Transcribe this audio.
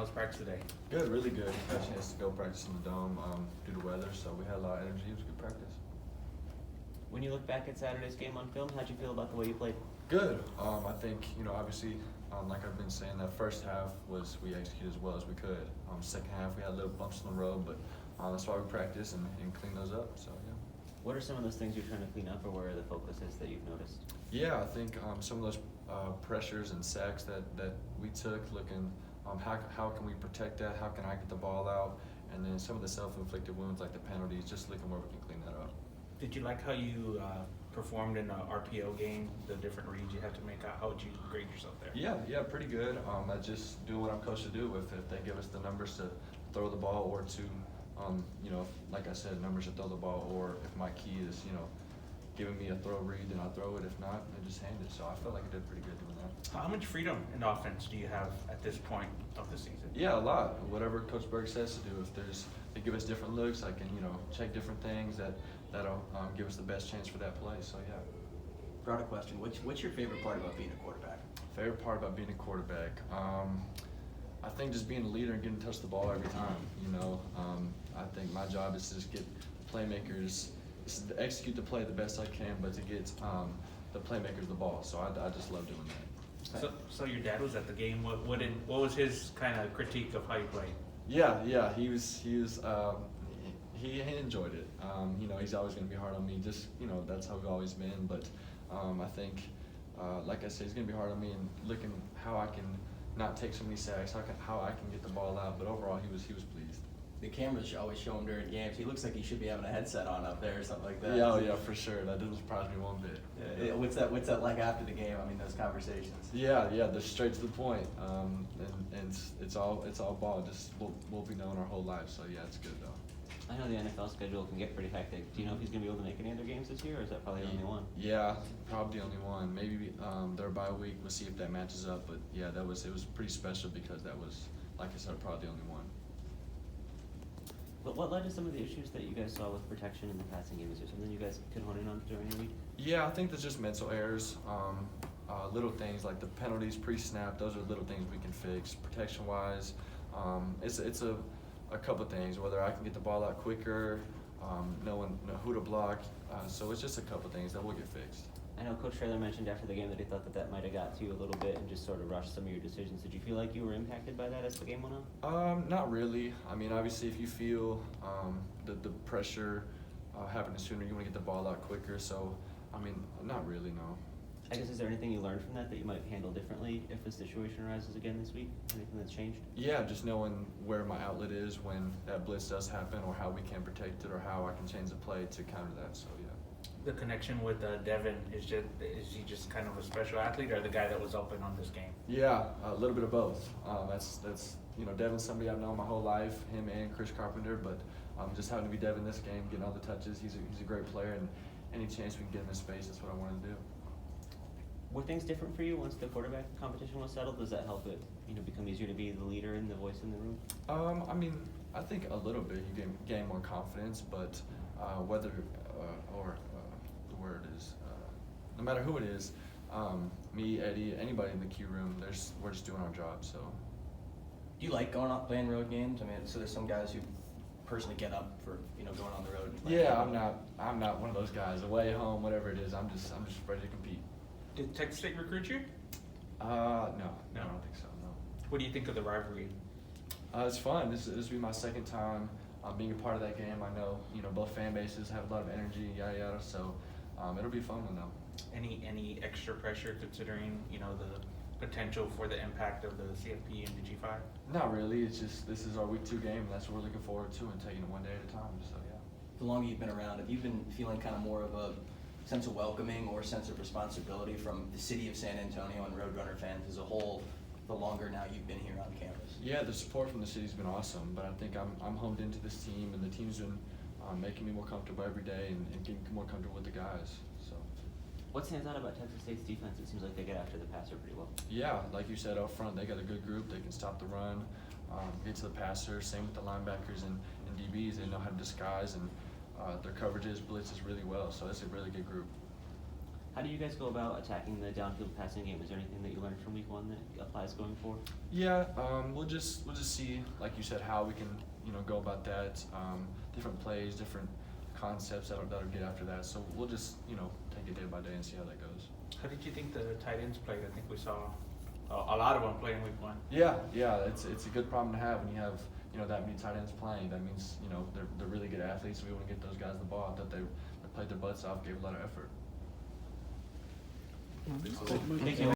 was practice today? Good, really good. Got a chance to go practice in the dome due to weather, so we had a lot of energy. It was good practice. When you look back at Saturday's game on film, how'd you feel about the way you played? Good. I think, obviously, like I've been saying, that first half we executed as well as we could. Second half, we had little bumps on the road, but that's why we practice and clean those up, so yeah. What are some of those things you're trying to clean up, or where are the focuses that you've noticed? Yeah, I think some of those pressures and sacks that we took, looking how can we protect that, how can I get the ball out, and then some of the self-inflicted wounds like the penalties, just looking where we can clean that up. Did you like how you performed in the RPO game, the different reads you had to make out? How would you grade yourself there? Yeah, pretty good. I just do what I'm coached to do. If they give us the numbers to throw the ball or to, like I said, numbers to throw the ball, or if my key is, giving me a throw read, then I throw it. If not, I just hand it. So I felt like I did pretty good doing that. How much freedom in offense do you have at this point of the season? Yeah, a lot. Whatever Coach Berg says to do. If they give us different looks, I can, check different things that'll give us the best chance for that play. So yeah. Broader question: What's your favorite part about being a quarterback? Favorite part about being a quarterback? I think just being a leader and getting to touch the ball every time. I think my job is to just get playmakers, to execute the play the best I can, but to get the playmakers the ball. So I just love doing that. So your dad was at the game. What was his kind of critique of how you played? Yeah, he enjoyed it. He's always going to be hard on me. Just that's how we've always been. But I think, like I said, he's going to be hard on me and looking how I can not take so many sacks, how I can get the ball out. But overall, he was pleased. The cameras always show him during games. He looks like he should be having a headset on up there or something like that. Yeah, for sure. That didn't surprise me one bit. Yeah. What's that like after the game? I mean, those conversations. Yeah, they're straight to the point. And it's all ball. Just we'll be known our whole lives. So yeah, it's good though. I know the NFL schedule can get pretty hectic. Do you know if he's going to be able to make any other games this year, or is that probably the only one? Yeah, probably the only one. Maybe their bye week. We'll see if that matches up. But yeah, it was pretty special because that was, like I said, probably the only one. But what led to some of the issues that you guys saw with protection in the passing game? Is there something you guys could hone in on during the week? Yeah, I think there's just mental errors. Little things like the penalties pre-snap. Those are little things we can fix. Protection-wise, it's a couple of things. Whether I can get the ball out quicker, knowing who to block. So it's just a couple of things that will get fixed. I know Coach Traylor mentioned after the game that he thought that might have got to you a little bit and just sort of rushed some of your decisions. Did you feel like you were impacted by that as the game went on? Not really. I mean, obviously, if you feel the pressure happening sooner, you want to get the ball out quicker. So, I mean, not really, no. I guess, is there anything you learned from that you might handle differently if the situation arises again this week? Anything that's changed? Yeah, just knowing where my outlet is when that blitz does happen, or how we can protect it, or how I can change the play to counter that. So, yeah. The connection with Devin is he just kind of a special athlete, or the guy that was open on this game? Yeah, a little bit of both. That's Devin's somebody I've known my whole life, him and Chris Carpenter, but just having to be Devin this game, getting all the touches, he's a great player, and any chance we can get him in space, that's what I want to do. Were things different for you once the quarterback competition was settled? Does that help it become easier to be the leader and the voice in the room? I mean, I think a little bit. You gain more confidence, but whether or the word is, no matter who it is, me, Eddie, anybody in the Q room, we're just doing our job. So. Do you like going out playing road games? I mean, so there's some guys who personally get up for going on the road. And yeah, I'm not one of those guys. Away, home, whatever it is, I'm just ready to compete. Did Texas State recruit you? No, I don't think so. No. What do you think of the rivalry? It's fun. This will be my second time being a part of that game. I know both fan bases have a lot of energy, yada yada. So it'll be a fun one though. Any extra pressure considering the potential for the impact of the CFP and the G5? Not really. It's just this is our week 2 game, and that's what we're looking forward to, and taking it one day at a time. So yeah. The longer you've been around, have you been feeling kind of more of a sense of welcoming or sense of responsibility from the city of San Antonio and Roadrunner fans as a whole, the longer now you've been here on campus? Yeah, the support from the city's been awesome, but I think I'm homed into this team, and the team's been making me more comfortable every day and getting more comfortable with the guys. So. What stands out about Texas State's defense? It seems like they get after the passer pretty well. Yeah, like you said up front, they got a good group. They can stop the run, get to the passer. Same with the linebackers and DBs. They know how to disguise, and their coverages, blitzes really well. So it's a really good group. How do you guys go about attacking the downfield passing game? Is there anything that you learned from week 1 that applies going forward? Yeah, we'll just see, like you said, how we can go about that. Different plays, different concepts that'll get after that. So we'll just take it day by day and see how that goes. How did you think the tight ends played? I think we saw a lot of them play in week 1. Yeah, it's a good problem to have when you have that many tight ends playing. That means they're really good athletes. We want to get those guys the ball. I thought they played their butts off, gave a lot of effort. Thank you.